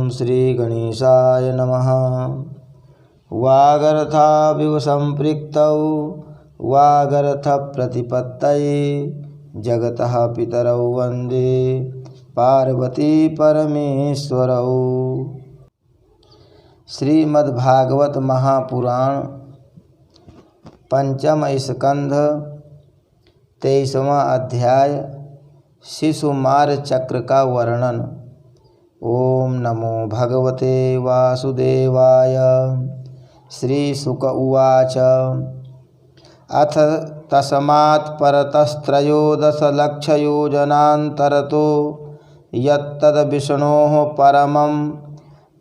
ओम श्री गणेशाय नमः। वागर्थाविव संपृक्तौ वागर्थ प्रतिपत्तये जगतः पितरौ वन्दे पार्वती परमेश्वरौ। श्रीमद्भागवत महापुराण पंचम स्कंध 23वां अध्याय शिशुमार चक्र का वर्णन। ओम नमो भगवते वासुदेवाय। श्री शुक उवाच। अथ तस्मात् परतस्त्रयोदशलक्षयोजनान्तरतो यत्तद्विष्णोः परमं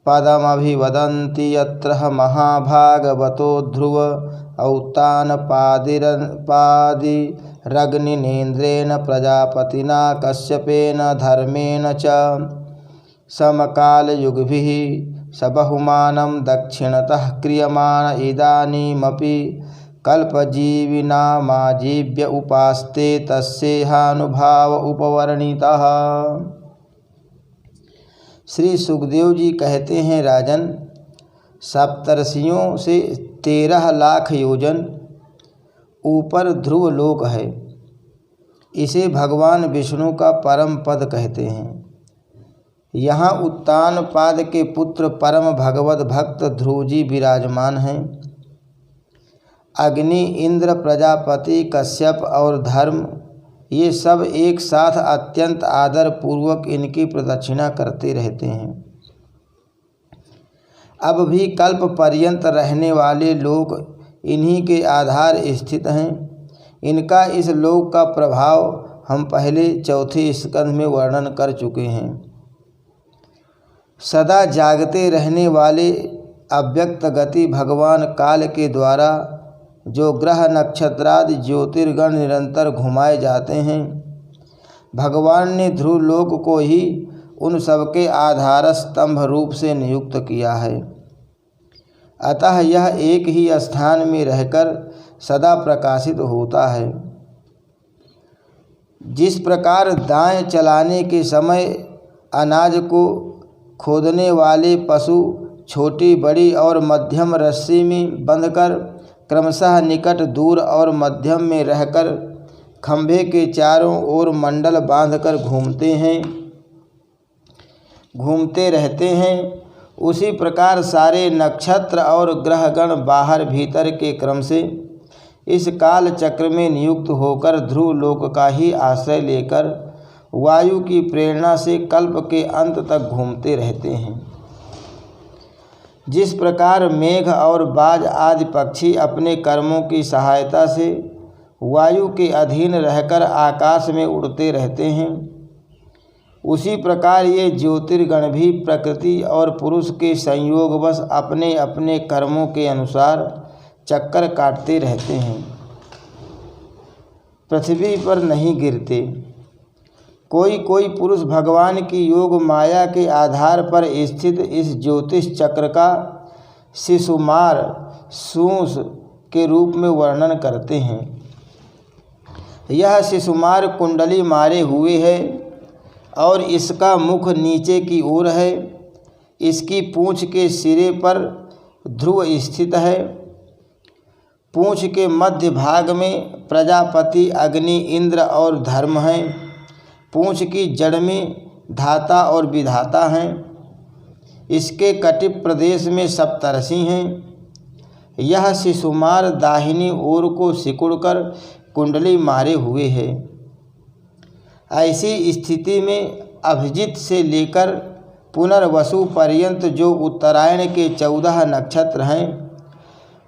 पदमभिवदन्ति यत्र महाभागवतो ध्रुव औत्तानपादिरग्निनेन्द्रेण प्रजापतिना कश्यपेन धर्मेण च समकालयुगभिः सबहुमानं दक्षिणतः क्रियमाण इदानीमपि कल्पजीविनामाजीव्य उपास्ते तस्येहानुभाव उपवर्णितः। श्री सुखदेव जी कहते हैं, राजन, सप्तर्षियों से 13 लाख योजन ऊपर ध्रुव लोक है। इसे भगवान विष्णु का परम पद कहते हैं। यहाँ उत्तानपाद के पुत्र परम भगवत भक्त ध्रुव जी विराजमान हैं। अग्नि, इंद्र, प्रजापति, कश्यप और धर्म ये सब एक साथ अत्यंत आदर पूर्वक इनकी प्रदक्षिणा करते रहते हैं। अब भी कल्प पर्यंत रहने वाले लोग इन्हीं के आधार स्थित हैं। इनका इस लोक का प्रभाव हम पहले चौथे स्कंध में वर्णन कर चुके हैं। सदा जागते रहने वाले अव्यक्त गति भगवान काल के द्वारा जो ग्रह नक्षत्रादि ज्योतिर्गण निरंतर घुमाए जाते हैं, भगवान ने ध्रुव लोक को ही उन सबके आधार स्तंभ रूप से नियुक्त किया है। अतः यह एक ही स्थान में रहकर सदा प्रकाशित होता है। जिस प्रकार दाएं चलाने के समय अनाज को खोदने वाले पशु छोटी, बड़ी और मध्यम रस्सी में बंधकर क्रमशः निकट, दूर और मध्यम में रहकर खंभे के चारों ओर मंडल बांधकर घूमते रहते हैं, उसी प्रकार सारे नक्षत्र और ग्रहगण बाहर भीतर के क्रम से इस काल चक्र में नियुक्त होकर ध्रुव लोक का ही आश्रय लेकर वायु की प्रेरणा से कल्प के अंत तक घूमते रहते हैं। जिस प्रकार मेघ और बाज आदि पक्षी अपने कर्मों की सहायता से वायु के अधीन रहकर आकाश में उड़ते रहते हैं, उसी प्रकार ये ज्योतिर्गण भी प्रकृति और पुरुष के संयोगवश अपने अपने कर्मों के अनुसार चक्कर काटते रहते हैं। पृथ्वी पर नहीं गिरते। कोई कोई पुरुष भगवान की योग माया के आधार पर स्थित इस ज्योतिष चक्र का शिशुमार सूंस के रूप में वर्णन करते हैं। यह शिशुमार कुंडली मारे हुए है और इसका मुख नीचे की ओर है। इसकी पूंछ के सिरे पर ध्रुव स्थित है। पूंछ के मध्य भाग में प्रजापति, अग्नि, इंद्र और धर्म हैं। पूंछ की जड़ में धाता और विधाता हैं। इसके कटिप प्रदेश में सप्तर्षि हैं। यह शिशुमार दाहिनी ओर को सिकुड़कर कुंडली मारे हुए है। ऐसी स्थिति में अभिजित से लेकर पुनर्वसु पर्यंत जो उत्तरायण के 14 नक्षत्र हैं,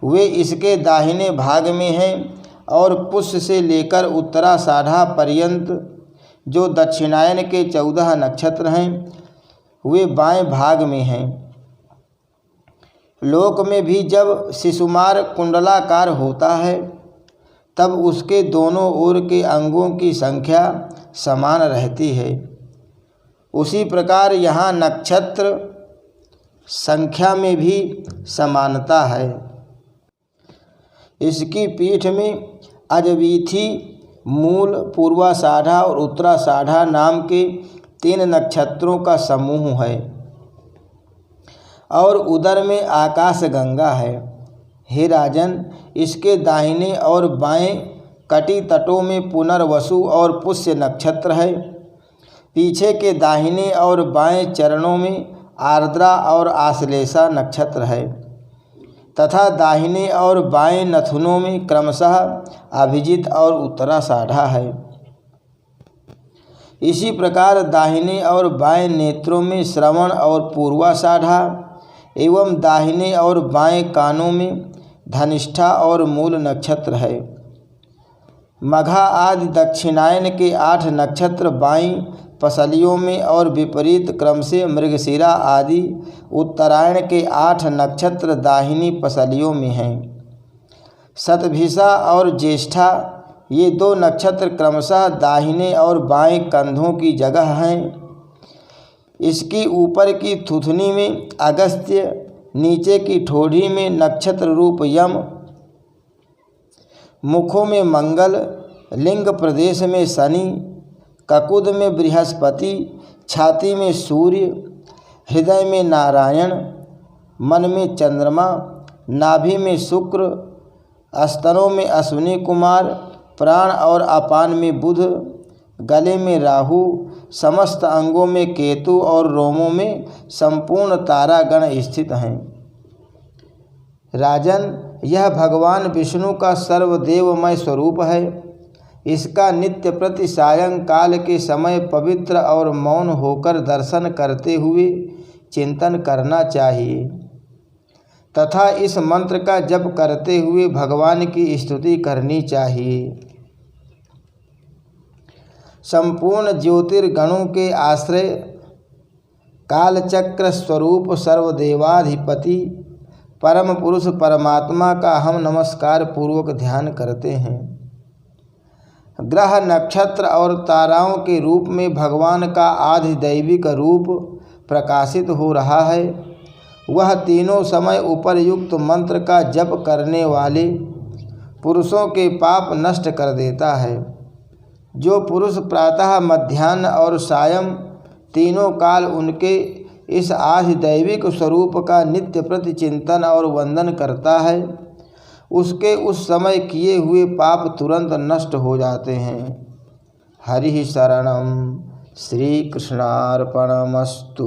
वे इसके दाहिने भाग में हैं और पुष्य से लेकर उत्तराषाढ़ा पर्यंत जो दक्षिणायन के 14 नक्षत्र हैं, वे बाएं भाग में हैं। लोक में भी जब शिशुमार कुंडलाकार होता है, तब उसके दोनों ओर के अंगों की संख्या समान रहती है। उसी प्रकार यहाँ नक्षत्र संख्या में भी समानता है। इसकी पीठ में अजवीथी, मूल, पूर्वाषाढ़ा और उत्तराषाढ़ा नाम के 3 नक्षत्रों का समूह है। और उदर में आकाश गंगा है। हे राजन, इसके दाहिने और बाएं कटी तटों में पुनर्वसु और पुष्य नक्षत्र है। पीछे के दाहिने और बाएं चरणों में आर्द्रा और आश्लेषा नक्षत्र है तथा दाहिने और बाएं नथुनों में क्रमशः अभिजित और उत्तराषाढ़ा है। इसी प्रकार दाहिने और बाएं नेत्रों में श्रवण और पूर्वाषाढ़ा एवं दाहिने और बाएं कानों में धनिष्ठा और मूल नक्षत्र है। मघा आदि दक्षिणायन के 8 नक्षत्र बाईं पसलियों में और विपरीत क्रम से मृगशिरा आदि उत्तरायण के 8 नक्षत्र दाहिनी पसलियों में हैं। शतभिषा और ज्येष्ठा ये 2 नक्षत्र क्रमशः दाहिने और बाएं कंधों की जगह हैं। इसकी ऊपर की थुथनी में अगस्त्य, नीचे की ठोड़ी में नक्षत्र रूप यम, मुखों में मंगल, लिंग प्रदेश में शनि, ककुद में बृहस्पति, छाती में सूर्य, हृदय में नारायण, मन में चंद्रमा, नाभि में शुक्र, स्तनों में अश्विनी कुमार, प्राण और अपान में बुध, गले में राहु, समस्त अंगों में केतु और रोमों में संपूर्ण तारागण स्थित हैं। राजन, यह भगवान विष्णु का सर्वदेवमय स्वरूप है। इसका नित्य प्रति सायंकाल के समय पवित्र और मौन होकर दर्शन करते हुए चिंतन करना चाहिए तथा इस मंत्र का जप करते हुए भगवान की स्तुति करनी चाहिए। संपूर्ण ज्योतिर्गणों के आश्रय कालचक्र स्वरूप सर्वदेवाधिपति परम पुरुष परमात्मा का हम नमस्कार पूर्वक ध्यान करते हैं। ग्रह, नक्षत्र और ताराओं के रूप में भगवान का आधिदैविक रूप प्रकाशित हो रहा है। वह तीनों समय उपर्युक्त मंत्र का जप करने वाले पुरुषों के पाप नष्ट कर देता है। जो पुरुष प्रातः, मध्याह्न और सायं तीनों काल उनके इस आधिदैविक स्वरूप का नित्य प्रति चिंतन और वंदन करता है, उसके उस समय किए हुए पाप तुरंत नष्ट हो जाते हैं। हरि शरणम। श्री कृष्णार्पणमस्तु।